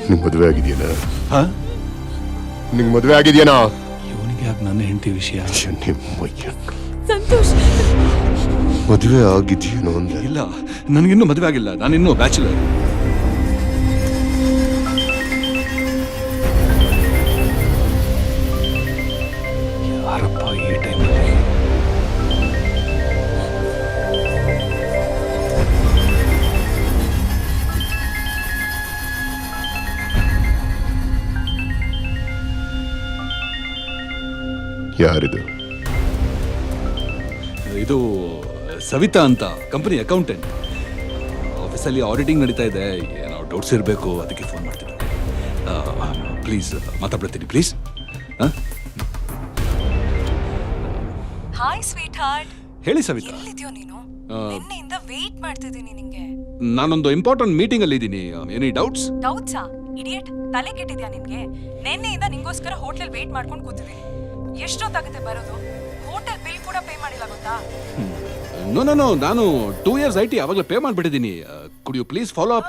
ನಿಂಗೆ ಮದುವೆ ಆಗಿದೆಯೇನಾ? ನಿಂಗೆ ಮದುವೆ ಆಗಿದೆಯೇನಾ? ಇವನಿಗೆ ಯಾಕೆ ನನ್ನ ಹೆಂಡತಿ ವಿಷಯ? ಸಂತೋಷ್, ಮದುವೆ ಆಗಿದೆಯೇನೋ ಅಂದೆ. ಇಲ್ಲ, ನನಗಿನ್ನೂ ಮದುವೆ ಆಗಿಲ್ಲ. ನಾನಿನ್ನೂ ಬ್ಯಾಚುಲರ್. ಯಾರಪ್ಪ ಈ ಟೈಮಲ್ಲಿ? ಯಾರಿದು? ಇದು ಸವಿತಾ ಅಂತ, ಕಂಪನಿ ಅಕೌಂಟೆಂಟ್. ಆಫೀಸಲ್ಲಿ ಆಡಿಟಿಂಗ್ ನಡೀತಾ ಇದೆ, ಏನೋ ಡೌಟ್ಸ್ ಇರಬೇಕು, ಅದಕ್ಕೆ ಫೋನ್ ಮಾಡ್ತೀನಿ. ಪ್ಲೀಸ್ ಮಾತಾಡ್ಬಿಡ್ತೀನಿ, ಪ್ಲೀಸ್. Hi sweetheart. ಹೇಳಿ ಸವಿತಾ. ಎಲ್ಲಿದ್ಯೋ ನೀನು? ನಿನ್ನೆಯಿಂದ ವೇಟ್ ಮಾಡ್ತಿದ್ದೀನಿ ನಿಂಗೆ. ನಾನೊಂದು ಇಂಪಾರ್ಟೆಂಟ್ ಮೀಟಿಂಗ್ ಅಲ್ಲಿ ಇದ್ದೀನಿ. Any doubts? ಡೌಟ್ಸಾ? ಇಡಿಯಟ್, ತಲೆ ಕೆಟ್ಟಿದ್ಯಾ ನಿನ್ಗೆ? ನಿನ್ನೆಯಿಂದ ನಿಂಗೋಸ್ಕರ ಹೋಟೆಲ್ ವೇಟ್ ಮಾಡ್ಕೊಂಡು ಕೂತಿದ್ದೀನಿ. ಎಷ್ಟೊತ್ತಾಗುತ್ತೆ ಬರೋದು? ಹೋಟೆಲ್ ಬಿಲ್ ಕೂಡ ಪೇ ಮಾಡಿಲ್ಲ ಗೊತ್ತಾ? ನೋ ನೋ ನೋ, ನಾನು 2 years IT ಆವಾಗಲೇ ಪೇ ಮಾಡಿಬಿಟ್ಟಿದ್ದೀನಿ. Could you please follow up?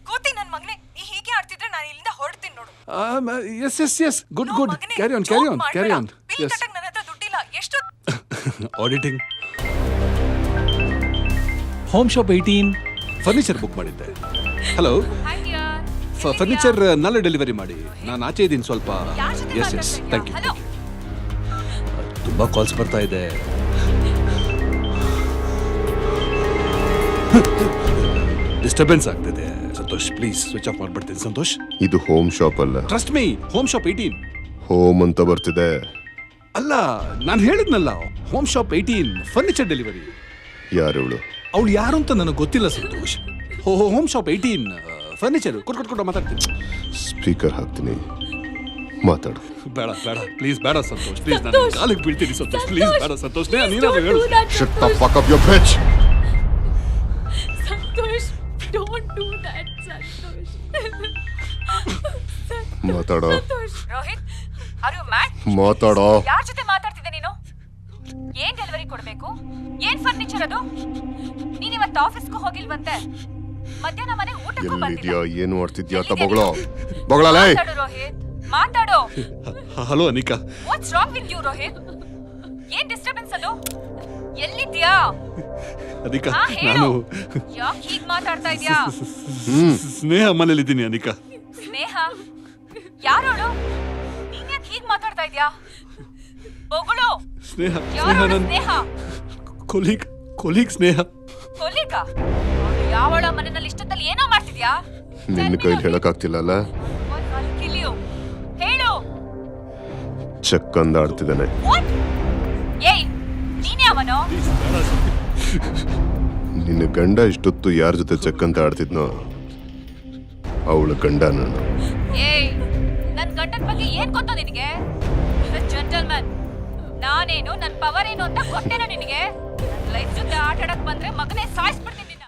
ಕೂತಿ ನನ್ನ ಮಗನೇ, ನೀ ಹೀಗೆ ಆಡ್ತಿದ್ರೆ ನಾನು ಇಲ್ಲಿಂದ ಹೊರಡ್ತೀನಿ ನೋಡು. Yes good carry on. Bill ಕಟ್ಟಕ್ಕೆ ನನ್ನ ಹತ್ರ ದುಡ್ಡಿಲ್ಲ. ಎಷ್ಟು? Auditing. Home shop 18 furniture book ಮಾಡಿದ್ದೆ. ಹಲೋ, ಫರ್ನಿಚರ್ ನಾಳೆ ಡೆಲಿವರಿ ಮಾಡಿ. ನಾನು ಆಚೆ ಇದ್ದೀನಿ ಸ್ವಲ್ಪ. Yes thank you. ತುಂಬಾ ಕಾಲ್ಸ್ ಬರ್ತಾ ಇದೆ. ಡಿಸ್ಟರ್ಬೆನ್ಸ್ ಆಗ್ತಿದೆ. ಸಂತೋಷ್ ಪ್ಲೀಸ್ ಸ್ವಿಚ್ ಆಫ್ ಮಾಡ್ಬಿಡ್ತೀನಿ. ಸಂತೋಷ್, ಇದು ಹೋಮ್ ಶಾಪ್ ಅಲ್ಲ. Trust me, home shop 18. Home ಅಂತ ಬರ್ತಿದೆ. ಅಲ್ಲ, ನಾನು ಹೇಳಿದ್ನಲ್ಲ, ಹೋಮ್ ಶಾಪ್ 18 ಫರ್ನಿಚರ್ ಡೆಲಿವರಿ. ಯಾರವಳು? ಅವಳು ಯಾರು ಅಂತ ನನಗೆ ಗೊತ್ತಿಲ್ಲ ಸಂತೋಷ್. Home shop 18 furniture. ಕೊಟ್ಟು ಮಾತಾಡ್ತೀನಿ. ಸ್ಪೀಕರ್ ಹಾಕ್ತೀನಿ, ಮಾತಾಡು. ಬೇಡ ಪ್ಲೀಸ್, ಬೇಡ ಸಂತೋಷ್ ಪ್ಲೀಸ್, ನಾನು ಕಾಲಿಗೆ ಬೀಳ್ತೀನಿ ಸಂತೋಷ್ ಪ್ಲೀಸ್. ಬೇಡ ಸಂತೋಷ್, ನೀನಾದ್ರೂ ಹೇಳು. Shut the fuck up, you bitch. Santosh, don't do that, Santosh. ಮಾತಾಡೋ. Rohit, are you mad? ಮಾತಾಡೋ. ಯಾರ ಜೊತೆ ಮಾತಾಡ್ತಿದ್ದೆ ನೀನು? ಏನ್ ಡೆಲಿವರಿ ಕೊಡ್ಬೇಕು? ಏನ್ ಫರ್ನಿಚರ್ ಅದು? ನೀನ್ ಇವತ್ತು ಆಫೀಸ್ಗೂ ಹೋಗಿಲ್ವಂತೆ, ಮಧ್ಯಾಹ್ನ ಮನೆ ಊಟಕ್ಕೂ ಬಂದಿಲ್ಲ. ಏನು ಮಾಡ್ತಿದ್ಯಾ ಅಂತ ಬೊಗಳಲೇ. ಮಾತಾಡು ರೋಹಿತ್, ಮಾತಾಡು. Hello Anika. What's wrong with you Rohit? ಏನ್ ಡಿಸ್ಟರ್ಬೆನ್ಸ್ ಅದು? ಎಲ್ಲಿದ್ಯಾ ಅನಿಕಾ? ನಾನು ಯಾಕೆ ಹೀಗ್ ಮಾತಾಡ್ತಾ ಇದ್ಯಾ? ಸ್ನೇಹ ಮನೇಲಿದ್ದೀನಿ ಅನಿಕಾ. ಸ್ನೇಹ? ಯಾರೋಳು? ನೀನ್ ಯಾಕೆ ಹೀಗ್ ಮಾತಾಡ್ತಾ ಇದ್ಯಾ? ಬೊಗಳು. ಸ್ನೇಹ ಸ್ನೇಹ ಕೊಲೀಗ್ ಸ್ನೇಹ. ಕೊಲೀಗ? ಯಾವಳ ಮನೆಯಲ್ಲಿ ಇಷ್ಟೊತ್ತಲ್ಲಿ ಏನೋ ಮಾಡ್ತಿದ್ಯಾ? ನಿನ್ನ ಕೈಲಿ ಹೇಳಕ್ಕಾಗ್ತಿಲ್ಲ ಅಲ್ಲ? ಹೇಳು. ಚೆಕ್ ಅಂದ ಆಡ್ತಿದ್ದಾನೆ. ಏಯ್, ನೀನೇ ಅವನು? ನಿನ್ನ ಗಂಡ ಇಷ್ಟೊತ್ತು ಯಾರ ಜೊತೆ ಚೆಕ್ ಅಂತ ಆಡ್ತಿದ್ನೋ ಅವಳ ಗಂಡ ನಾನು. ಏಯ್, ನನ್ ಗಂಡನ ಬಗ್ಗೆ ಏನ್ ಗೊತ್ತೋ ನಿನಗೆ? ಜೆಂಟಲ್ಮನ್. ನಾನೇನು, ನನ್ ಪವರ್ ಏನು ಅಂತ ಗೊತ್ತೇನೋ ನಿನಗೆ? ಲೈಫ್ ಜೊತೆ ಆಟ ಆಡಕ್ ಬಂದ್ರೆ ಮಗನೇ ಸಾಯಿಸ್ಬಿಡ್ತೀನಿ ನಿನ್ನ.